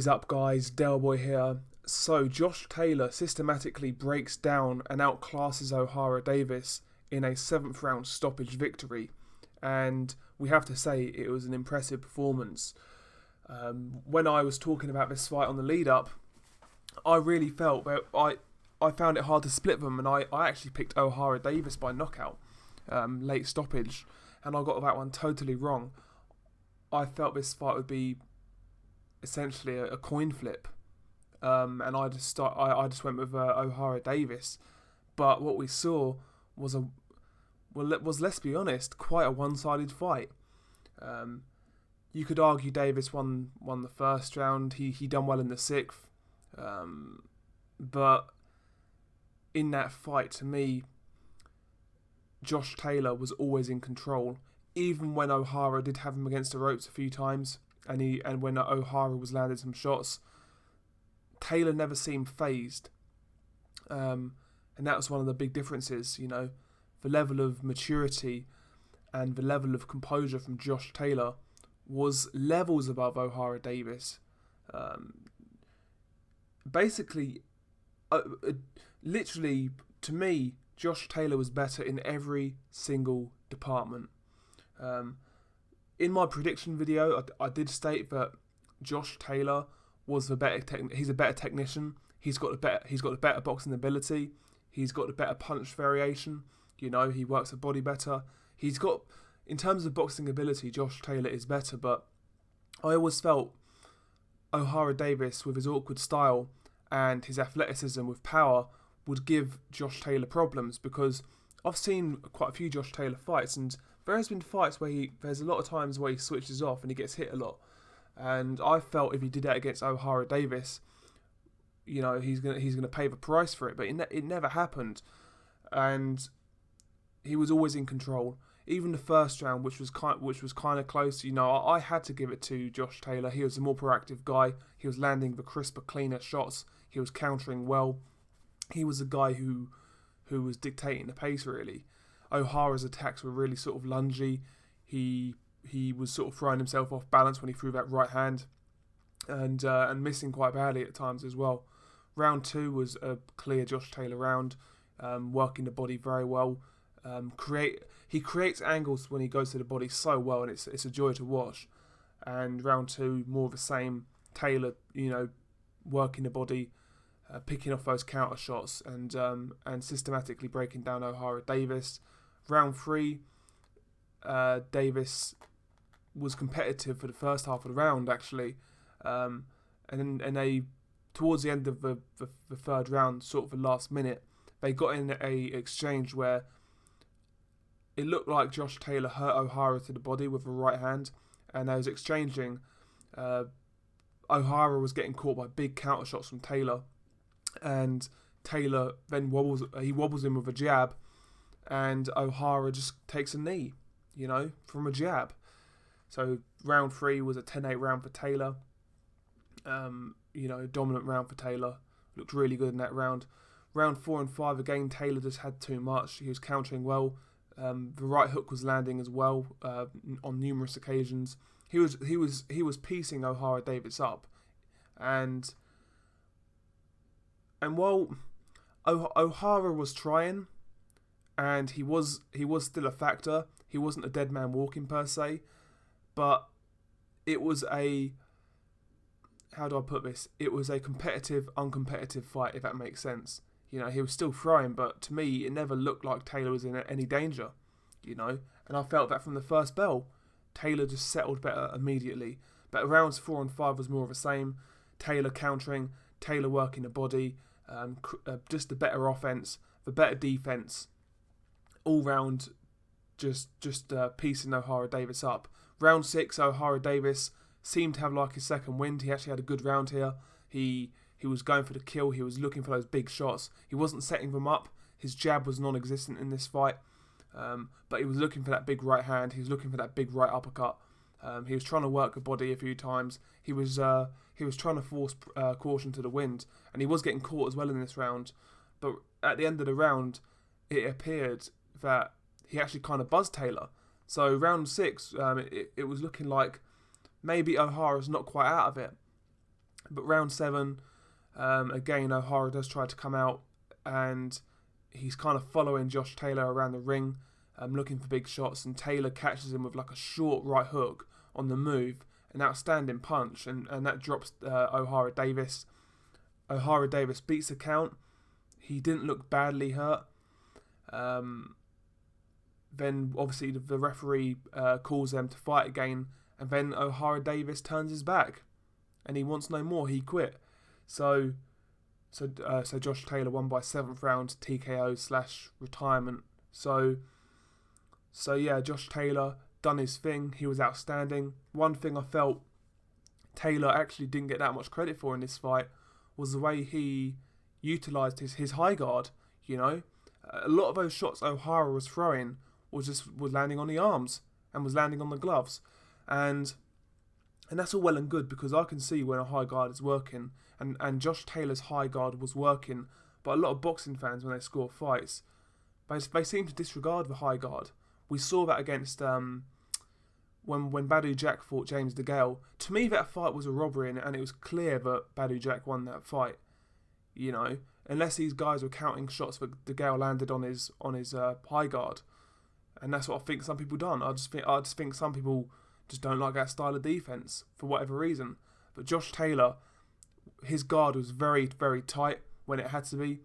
What is up, guys? Delboy here. So, Josh Taylor systematically breaks down and outclasses Ohara Davies in a 7th round stoppage victory, and we have to say it was an impressive performance. When I was talking about this fight on the lead up, I really felt that I found it hard to split them, and I actually picked Ohara Davies by knockout, late stoppage, and I got that one totally wrong. I felt this fight would be essentially a coin flip, and I just went with Ohara Davies. But what we saw was let's be honest, quite a one-sided fight. You could argue Davies won the first round. He done well in the 6th, but in that fight, to me, Josh Taylor was always in control, even when Ohara did have him against the ropes a few times. And when Ohara was landing some shots, Taylor never seemed phased. And that was one of the big differences, the level of maturity and the level of composure from Josh Taylor was levels above Ohara Davies. Literally, to me, Josh Taylor was better in every single department. In my prediction video, I did state that Josh Taylor was he's a better technician. He's got a better boxing ability. He's got a better punch variation. He works the body better. In terms of boxing ability, Josh Taylor is better. But I always felt Ohara Davies, with his awkward style and his athleticism with power, would give Josh Taylor problems, because I've seen quite a few Josh Taylor fights, and there has been fights where there's a lot of times where he switches off and he gets hit a lot. And I felt if he did that against Ohara Davies, he's gonna pay the price for it. But it never happened, and he was always in control. Even the first round, which was kind of close, I had to give it to Josh Taylor. He was a more proactive guy. He was landing the crisper, cleaner shots. He was countering well. He was a guy who was dictating the pace, really. Ohara's attacks were really sort of lungy. He was sort of throwing himself off balance when he threw that right hand, and missing quite badly at times as well. Round 2 was a clear Josh Taylor round, working the body very well. He creates angles when he goes to the body so well, and it's a joy to watch. And round 2, more of the same. Taylor, working the body, picking off those counter shots, and systematically breaking down Ohara Davies. Round 3, Davies was competitive for the first half of the round, actually, and they, towards the end of the third round, sort of the last minute, they got in a exchange where it looked like Josh Taylor hurt Ohara to the body with a right hand, and they was exchanging. Ohara was getting caught by big counter shots from Taylor, and Taylor then wobbles him with a jab, and Ohara just takes a knee, from a jab. So round 3 was a 10-8 round for Taylor. Dominant round for Taylor. Looked really good in that round. Round 4 and 5, again, Taylor just had too much. He was countering well. The right hook was landing as well on numerous occasions. He was piecing Ohara Davies up, and while Ohara was trying, and he was still a factor. He wasn't a dead man walking per se, but it was how do I put this? It was a competitive, uncompetitive fight, if that makes sense. He was still throwing, but to me, it never looked like Taylor was in any danger. And I felt that from the first bell. Taylor just settled better immediately. But rounds 4 and 5 was more of the same. Taylor countering, Taylor working the body, just the better offense, the better defense, all round, just piecing Ohara Davies up. Round 6, Ohara Davies seemed to have like his second wind. He actually had a good round here. He was going for the kill. He was looking for those big shots. He wasn't setting them up. His jab was non-existent in this fight, but he was looking for that big right hand. He was looking for that big right uppercut. He was trying to work the body a few times. He was trying to force caution to the wind, and he was getting caught as well in this round. But at the end of the round, it appeared that he actually kind of buzzed Taylor. So round 6, it was looking like maybe Ohara's not quite out of it. But round 7, again, Ohara does try to come out, and he's kind of following Josh Taylor around the ring, looking for big shots, and Taylor catches him with like a short right hook on the move, an outstanding punch, and that drops Ohara Davies. Ohara Davies beats the count. He didn't look badly hurt. Then obviously the referee calls them to fight again, and then Ohara Davies turns his back, and he wants no more. He quit. So Josh Taylor won by 7th round TKO / retirement. So yeah, Josh Taylor done his thing. He was outstanding. One thing I felt Taylor actually didn't get that much credit for in this fight was the way he utilised his high guard. You know, a lot of those shots Ohara was throwing was landing on the arms and was landing on the gloves, and that's all well and good, because I can see when a high guard is working, and Josh Taylor's high guard was working. But a lot of boxing fans, when they score fights, they seem to disregard the high guard. We saw that against when Badou Jack fought James DeGale. To me, that fight was a robbery, and it was clear that Badou Jack won that fight. You know, unless these guys were counting shots that DeGale landed on his high guard, and that's what I think some people done. I just think some people just don't like that style of defense for whatever reason. But Josh Taylor, his guard was very, very tight when it had to be.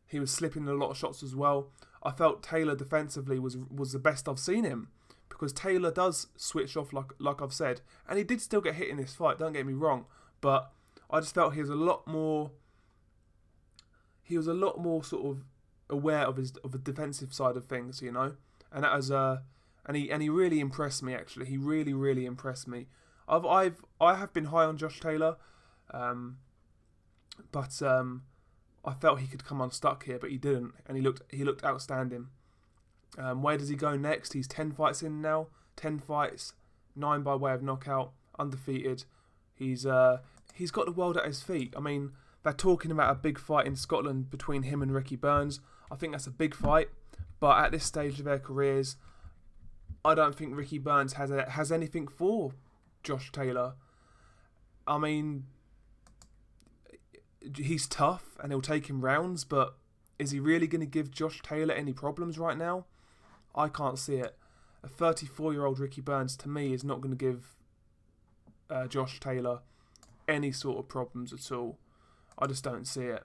He was slipping a lot of shots as well. I felt Taylor defensively was the best I've seen him, because Taylor does switch off like I've said, and he did still get hit in this fight, don't get me wrong, but I just felt he was a lot more sort of aware of the defensive side of things, you know, and that was and he really impressed me, actually. He really, really impressed me. I have been high on Josh Taylor, but I felt he could come unstuck here, but he didn't, and he looked outstanding. Where does he go next? He's 10 fights in now. 10 fights, 9 by way of knockout, undefeated. He's got the world at his feet. I mean, they're talking about a big fight in Scotland between him and Ricky Burns. I think that's a big fight, but at this stage of their careers, I don't think Ricky Burns has anything for Josh Taylor. I mean, he's tough and he'll take him rounds, but is he really going to give Josh Taylor any problems right now? I can't see it. A 34-year-old Ricky Burns, to me, is not going to give Josh Taylor any sort of problems at all. I just don't see it.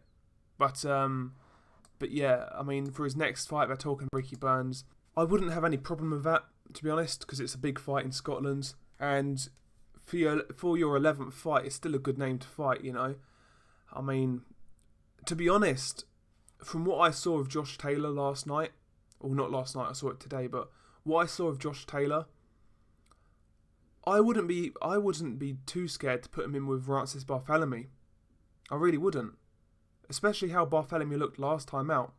But yeah, I mean, for his next fight, they're talking Ricky Burns. I wouldn't have any problem with that, to be honest, because it's a big fight in Scotland, and for your 11th fight, it's still a good name to fight, you know. I mean, to be honest, from what I saw of Josh Taylor last night, or not last night, I saw it today, but what I saw of Josh Taylor, I wouldn't be too scared to put him in with Francis Barthélemy. I really wouldn't, especially how Barthélemy looked last time out.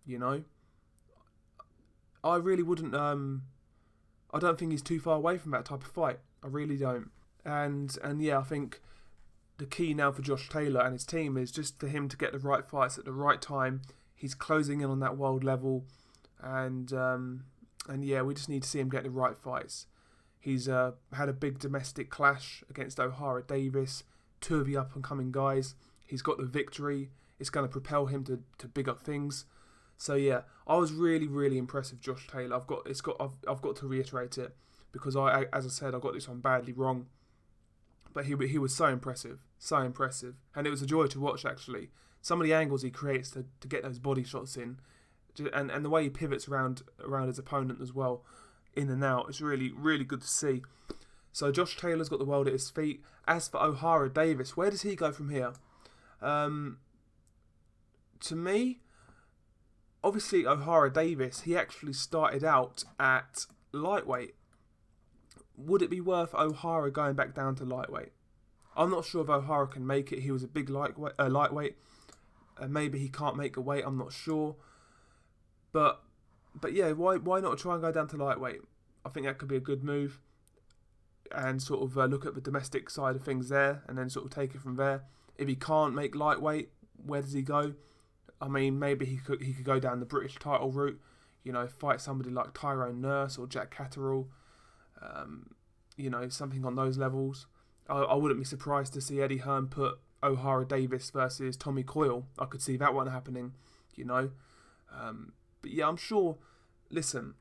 You know, I really wouldn't. I don't think he's too far away from that type of fight. I really don't. And yeah, I think the key now for Josh Taylor and his team is just for him to get the right fights at the right time. He's closing in on that world level, and yeah, we just need to see him get the right fights. He's had a big domestic clash against Ohara Davies, 2 of the up and coming guys. He's got the victory. It's going to propel him to bigger things. So yeah, I was really, really impressed with Josh Taylor. I've got to reiterate it, because as I said, I got this one badly wrong. But he was so impressive, and it was a joy to watch, actually. Some of the angles he creates to get those body shots in, and the way he pivots around his opponent as well, in and out, it's really, really good to see. So Josh Taylor's got the world at his feet. As for Ohara Davies, where does he go from here? To me, obviously Ohara Davies, he actually started out at lightweight. Would it be worth Ohara going back down to lightweight? I'm not sure if Ohara can make it. He was a big lightweight. Maybe he can't make a weight. I'm not sure. But yeah, why not try and go down to lightweight? I think that could be a good move, and sort of look at the domestic side of things there, and then sort of take it from there. If he can't make lightweight, where does he go? I mean, maybe he could go down the British title route. You know, fight somebody like Tyrone Nurse or Jack Catterall. You know, something on those levels. I wouldn't be surprised to see Eddie Hearn put Ohara Davies versus Tommy Coyle. I could see that one happening, you know. But yeah, I'm sure. Listen,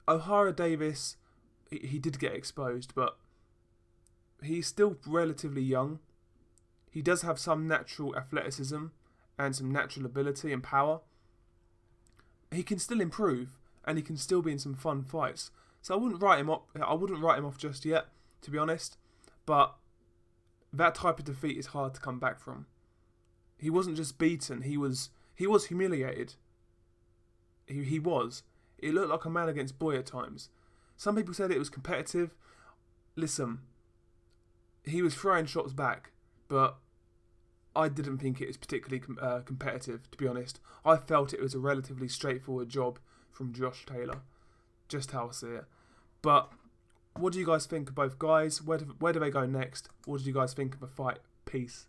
Ohara Davies, he did get exposed, but he's still relatively young. He does have some natural athleticism and some natural ability and power. He can still improve, and he can still be in some fun fights. So I wouldn't write him off. I wouldn't write him off just yet, to be honest. But that type of defeat is hard to come back from. He wasn't just beaten; he was humiliated. He was. It looked like a man against boy at times. Some people said it was competitive. Listen, he was throwing shots back, but I didn't think it was particularly competitive, to be honest. I felt it was a relatively straightforward job from Josh Taylor. Just how I see it. But what do you guys think of both guys? Where do they go next? What did you guys think of the fight? Peace.